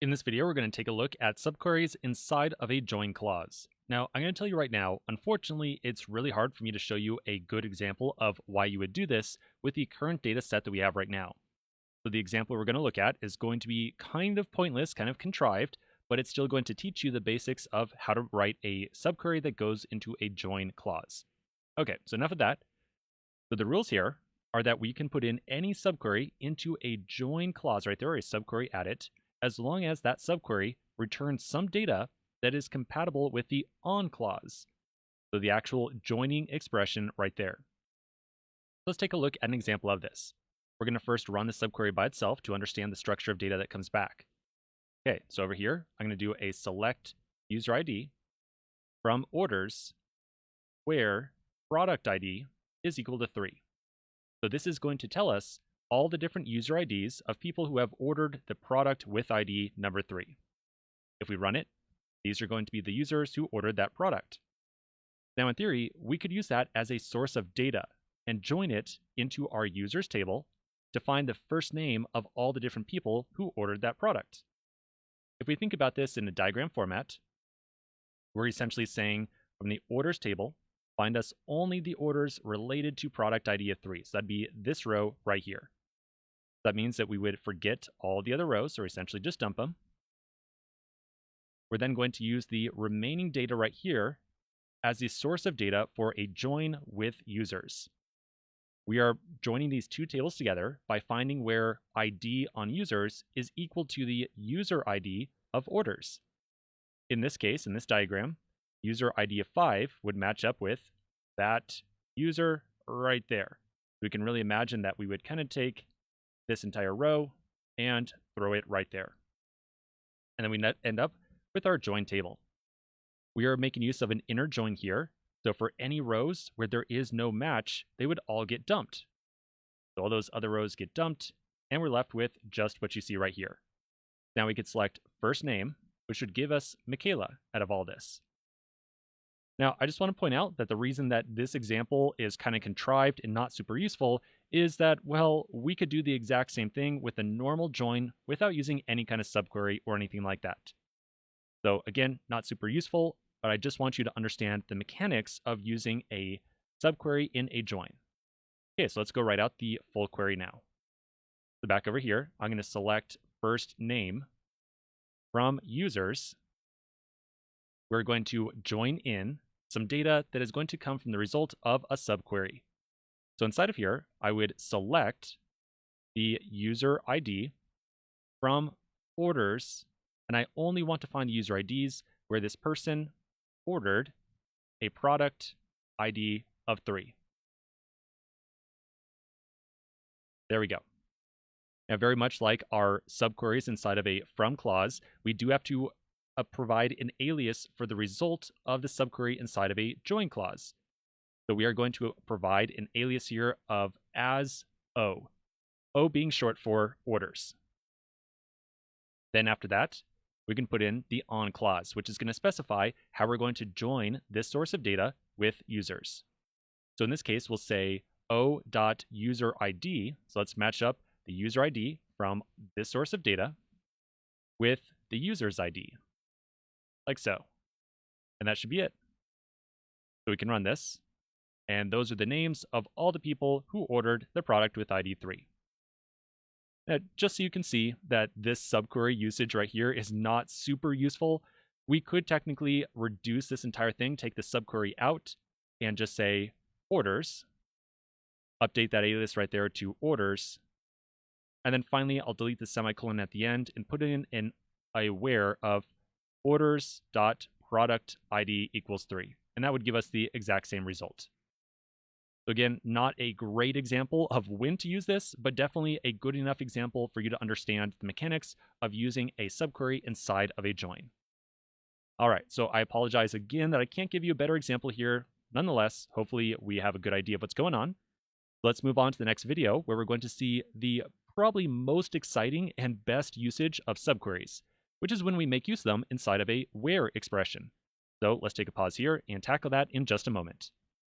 In this video, we're going to take a look at subqueries inside of a join clause. Now, I'm going to tell you right now, unfortunately, it's really hard for me to show you a good example of why you would do this with the current data set that we have right now. So the example we're going to look at is going to be kind of pointless, kind of contrived, but it's still going to teach you the basics of how to write a subquery that goes into a join clause. Okay, so enough of that. So the rules here are that we can put in any subquery into a join clause right there, or a subquery at it, as long as that subquery returns some data that is compatible with the on clause. So the actual joining expression right there. Let's take a look at an example of this. We're going to first run the subquery by itself to understand the structure of data that comes back. Okay, so over here, I'm going to do a select user ID from orders where product ID is equal to 3. So this is going to tell us all the different user IDs of people who have ordered the product with ID number 3. If we run it, these are going to be the users who ordered that product. Now in theory, we could use that as a source of data and join it into our users table to find the first name of all the different people who ordered that product. If we think about this in a diagram format, we're essentially saying from the orders table, find us only the orders related to product ID of 3. So that'd be this row right here. That means that we would forget all the other rows, or essentially just dump them. We're then going to use the remaining data right here as the source of data for a join with users. We are joining these two tables together by finding where ID on users is equal to the user ID of orders. In this case, in this diagram, user ID of 5 would match up with that user right there. We can really imagine that we would kind of take this entire row and throw it right there. And then we end up with our join table. We are making use of an inner join here. So for any rows where there is no match, they would all get dumped. So all those other rows get dumped, and we're left with just what you see right here. Now we could select first name, which would give us Michaela out of all this. Now, I just want to point out that the reason that this example is kind of contrived and not super useful is that, well, we could do the exact same thing with a normal join without using any kind of subquery or anything like that. So again, not super useful, but I just want you to understand the mechanics of using a subquery in a join. Okay, so let's go write out the full query now. So back over here, I'm going to select first name from users. We're going to join in some data that is going to come from the result of a subquery. So inside of here, I would select the user ID from orders, and I only want to find the user IDs where this person ordered a product ID of 3. There we go. Now, very much like our subqueries inside of a from clause, we do have to provide an alias for the result of the subquery inside of a join clause. So we are going to provide an alias here of as O, O being short for orders. Then after that, we can put in the on clause, which is going to specify how we're going to join this source of data with users. So in this case, we'll say o.userid. So let's match up the user ID from this source of data with the user's ID, like so. And that should be it. So we can run this, and those are the names of all the people who ordered the product with ID 3. Now, just so you can see that this subquery usage right here is not super useful, we could technically reduce this entire thing, take the subquery out, and just say orders, update that alias right there to orders, and then finally I'll delete the semicolon at the end and put in a where of orders.product ID equals 3, and that would give us the exact same result. So again, not a great example of when to use this, but definitely a good enough example for you to understand the mechanics of using a subquery inside of a join. All right, so I apologize again that I can't give you a better example here. Nonetheless, hopefully we have a good idea of what's going on. Let's move on to the next video where we're going to see the probably most exciting and best usage of subqueries, which is when we make use of them inside of a where expression. So let's take a pause here and tackle that in just a moment.